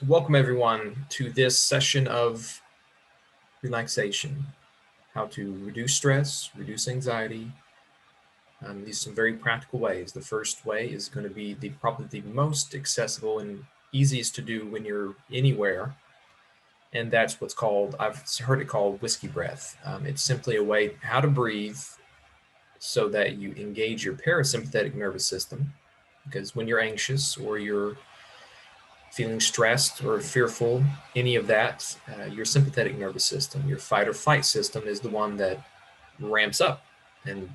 Welcome everyone to this session of relaxation, how to reduce stress, reduce anxiety. These are some very practical ways. The first way is going to be probably the most accessible and easiest to do when you're anywhere. And that's what's called, I've heard it called whiskey breath. It's simply a way how to breathe so that you engage your parasympathetic nervous system. Because when you're anxious or you're feeling stressed or fearful, any of that, your sympathetic nervous system, your fight or flight system is the one that ramps up. And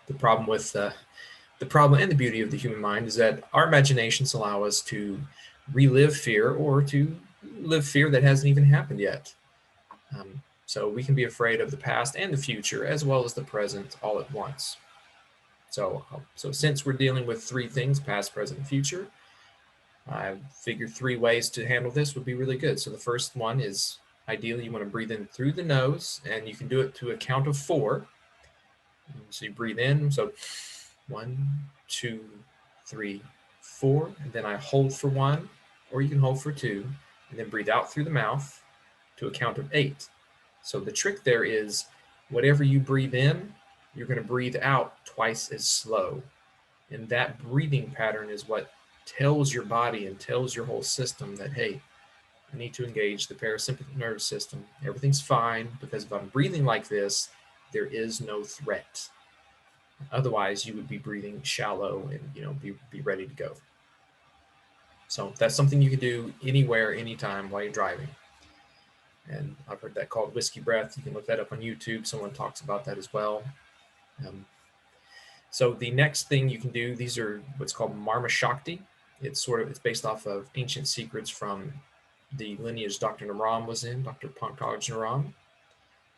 the problem and the beauty of the human mind is that our imaginations allow us to relive fear or to live fear that hasn't even happened yet. So we can be afraid of the past and the future as well as the present all at once. So since we're dealing with three things, past, present, and future, I figured three ways to handle this would be really good. So the first one is ideally you want to breathe in through the nose, and you can do it to a count of 4. So you breathe in, so 1, 2, 3, 4, and then I hold for 1, or you can hold for 2, and then breathe out through the mouth to a count of 8. So the trick there is whatever you breathe in, you're going to breathe out twice as slow. And that breathing pattern is what tells your body and tells your whole system that, hey, I need to engage the parasympathetic nervous system. Everything's fine, because if I'm breathing like this, there is no threat. Otherwise, you would be breathing shallow and be ready to go. So that's something you can do anywhere, anytime while you're driving. And I've heard that called whiskey breath. You can look that up on YouTube. Someone talks about that as well. So the next thing you can do, these are what's called Marmashakti. It's based off of ancient secrets from the lineage Dr. Naram was in, Dr. Pankaj Naram,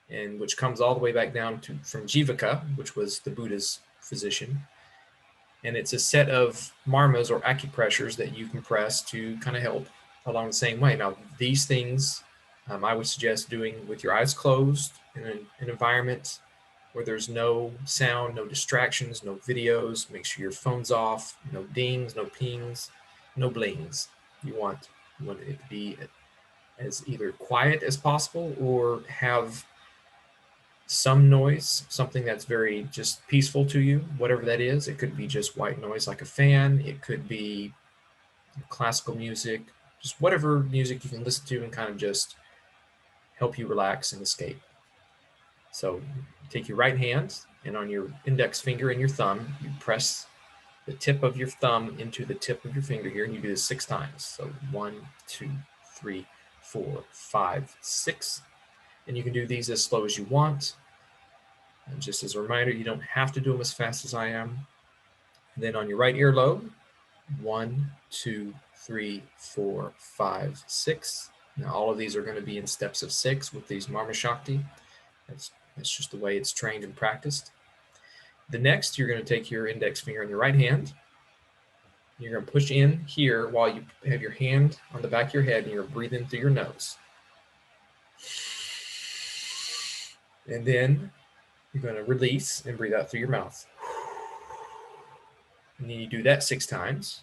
and which comes all the way back down from Jivaka, which was the Buddha's physician. And it's a set of marmas or acupressures that you can press to kind of help along the same way. Now, these things I would suggest doing with your eyes closed in an environment where there's no sound, no distractions, no videos. Make sure your phone's off, no dings, no pings, no blings. You want it to be as either quiet as possible or have some noise, something that's very just peaceful to you, whatever that is. It could be just white noise like a fan. It could be classical music, just whatever music you can listen to and kind of just help you relax and escape. So take your right hand, and on your index finger and your thumb, you press the tip of your thumb into the tip of your finger here, and you do this 6 times. So 1, 2, 3, 4, 5, 6. And you can do these as slow as you want. And just as a reminder, you don't have to do them as fast as I am. And then on your right earlobe, 1, 2, 3, 4, 5, 6. Now all of these are going to be in steps of 6 with these Marmashakti. That's just the way it's trained and practiced. The next, you're going to take your index finger in your right hand. You're going to push in here while you have your hand on the back of your head, and you're breathing through your nose. And then you're going to release and breathe out through your mouth. And then you do that 6 times.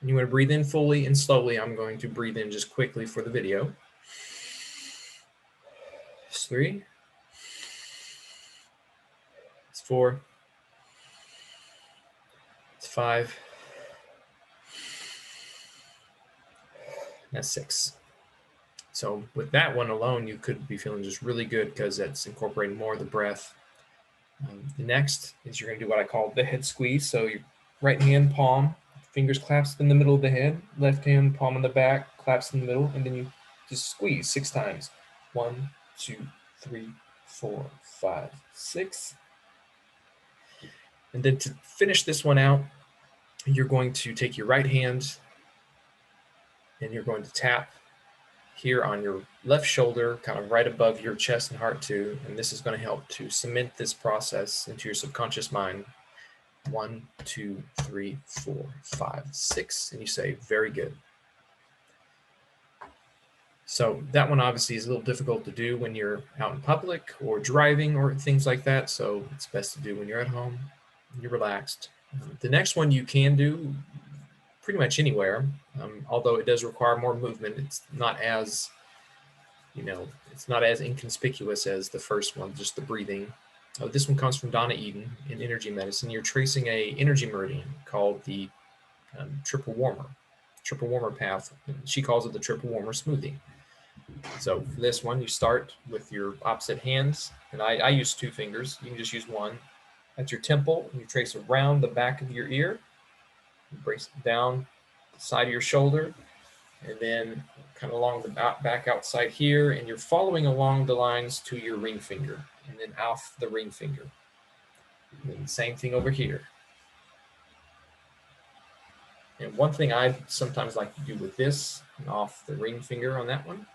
And you want to breathe in fully and slowly. I'm going to breathe in just quickly for the video. 3. It's 4. It's 5. That's 6. So with that one alone, you could be feeling just really good because that's incorporating more of the breath. The next is you're going to do what I call the head squeeze. So your right hand palm, fingers clasped in the middle of the head, left hand palm in the back, clasped in the middle, and then you just squeeze 6 times. 1, 2, 3, 4, 5, 6. And then to finish this one out, you're going to take your right hand and you're going to tap here on your left shoulder, kind of right above your chest and heart too. And this is going to help to cement this process into your subconscious mind. 1, 2, 3, 4, 5, 6. And you say, very good. So that one obviously is a little difficult to do when you're out in public or driving or things like that. So it's best to do when you're at home, you're relaxed. The next one you can do pretty much anywhere, although it does require more movement. It's not as, it's not as inconspicuous as the first one, just the breathing. This one comes from Donna Eden in energy medicine. You're tracing a energy meridian called the triple warmer path. She calls it the triple warmer smoothie. So for this one, you start with your opposite hands, and I use 2 fingers. You can just use one. At your temple, and you trace around the back of your ear, you brace down the side of your shoulder, and then kind of along the back outside here, and you're following along the lines to your ring finger, and then off the ring finger. And then same thing over here. And one thing I sometimes like to do with this, and off the ring finger on that one,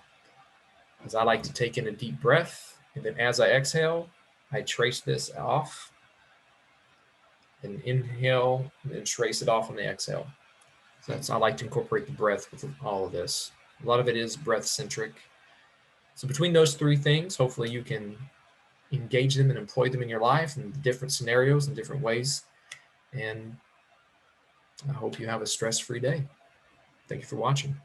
is I like to take in a deep breath, and then as I exhale, I trace this off, and inhale, and then trace it off on the exhale. So I like to incorporate the breath with all of this. A lot of it is breath centric. So between those 3 things, hopefully you can engage them and employ them in your life in different scenarios and different ways. And I hope you have a stress-free day. Thank you for watching.